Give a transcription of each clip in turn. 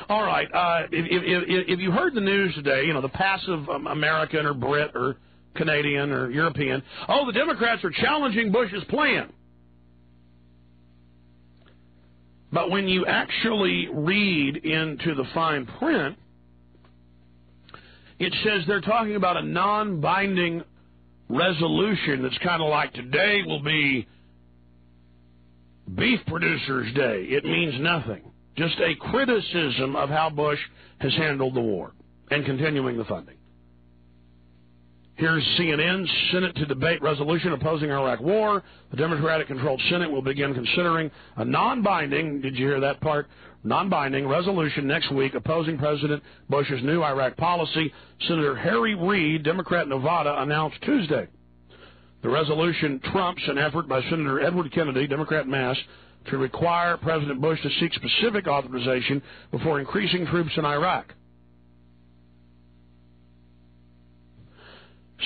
All right. If you heard the news today, you know, the passive American or Brit or Canadian or European, oh, the Democrats are challenging Bush's plan. But when you actually read into the fine print, it says they're talking about a non-binding resolution that's kind of like today will be Beef Producers Day. It means nothing. Just a criticism of how Bush has handled the war and continuing the funding. Here's CNN's Senate to debate resolution opposing Iraq war. The Democratic-controlled Senate will begin considering a non-binding, did you hear that part, non-binding resolution next week opposing President Bush's new Iraq policy. Senator Harry Reid, Democrat Nevada, announced Tuesday. The resolution trumps an effort by Senator Edward Kennedy, Democrat Mass, to require President Bush to seek specific authorization before increasing troops in Iraq.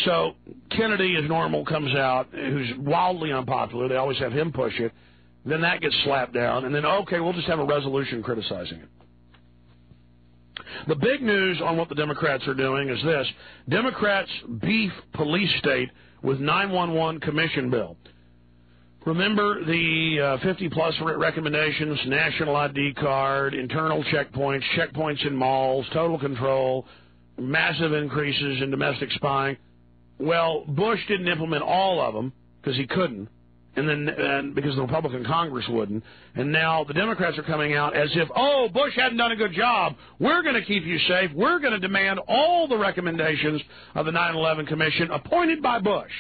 So Kennedy, as normal, comes out, who's wildly unpopular. They always have him push it. Then that gets slapped down. And then, okay, we'll just have a resolution criticizing it. The big news on what the Democrats are doing is this. Democrats beef police state with 911 commission bill. Remember the 50-plus recommendations, national ID card, internal checkpoints, checkpoints in malls, total control, massive increases in domestic spying. Well, Bush didn't implement all of them because he couldn't, and because the Republican Congress wouldn't. And now the Democrats are coming out as if, oh, Bush hadn't done a good job. We're going to keep you safe. We're going to demand all the recommendations of the 9/11 Commission appointed by Bush.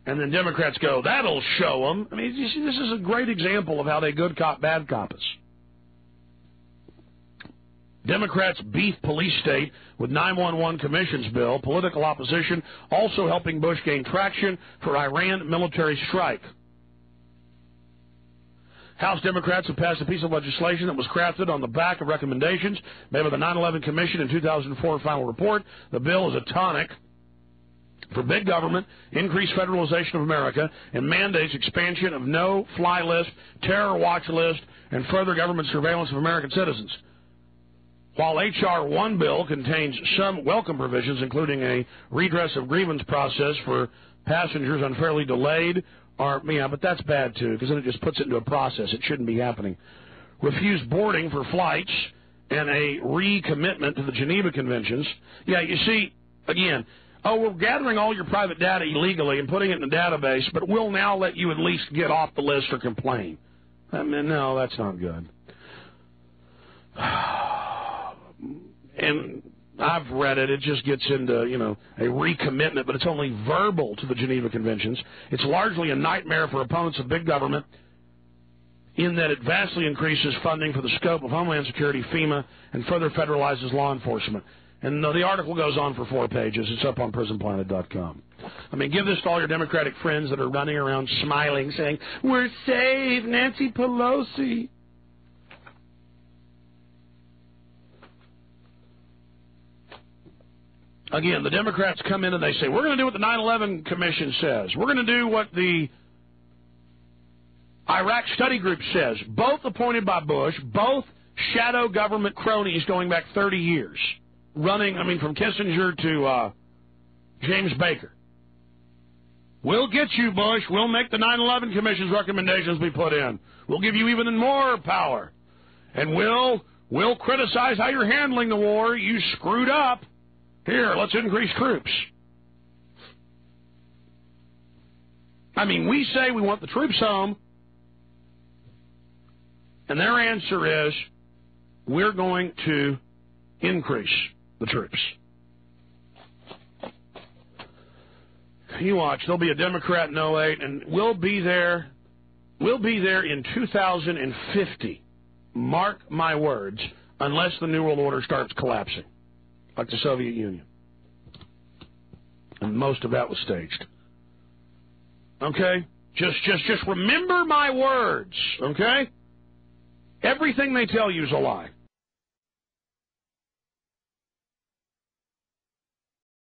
And then Democrats go, that'll show them. I mean, you see, this is a great example of how they good cop, bad cop us. Democrats beef police state with 911 commissions bill. Political opposition also helping Bush gain traction for Iran military strike. House Democrats have passed a piece of legislation that was crafted on the back of recommendations made by the 9/11 Commission in 2004 final report. The bill is a tonic for big government, increased federalization of America, and mandates expansion of no-fly list, terror watch list, and further government surveillance of American citizens. While H.R. 1 bill contains some welcome provisions, including a redress of grievance process for passengers unfairly delayed, but that's bad, too, because then it just puts it into a process. It shouldn't be happening. Refused boarding for flights and a recommitment to the Geneva Conventions. Yeah, you see, again, we're gathering all your private data illegally and putting it in a database, but we'll now let you at least get off the list or complain. I mean, no, that's not good. And I've read it. It just gets into, a recommitment, but it's only verbal to the Geneva Conventions. It's largely a nightmare for opponents of big government in that it vastly increases funding for the scope of Homeland Security, FEMA, and further federalizes law enforcement. And the article goes on for 4 pages. It's up on prisonplanet.com. I mean, give this to all your Democratic friends that are running around smiling, saying, we're safe, Nancy Pelosi. Again, the Democrats come in and they say, we're going to do what the 9/11 Commission says. We're going to do what the Iraq Study Group says. Both appointed by Bush, both shadow government cronies going back 30 years. Running, from Kissinger to James Baker. We'll get you, Bush. We'll make the 9/11 Commission's recommendations be put in. We'll give you even more power. And we'll criticize how you're handling the war. You screwed up. Here, let's increase troops. We say we want the troops home, and their answer is, we're going to increase the troops. You watch, there'll be a Democrat in 08, and we'll be there in 2050. Mark my words, unless the New World Order starts collapsing, like the Soviet Union. And most of that was staged. Okay? Just remember my words, okay? Everything they tell you is a lie.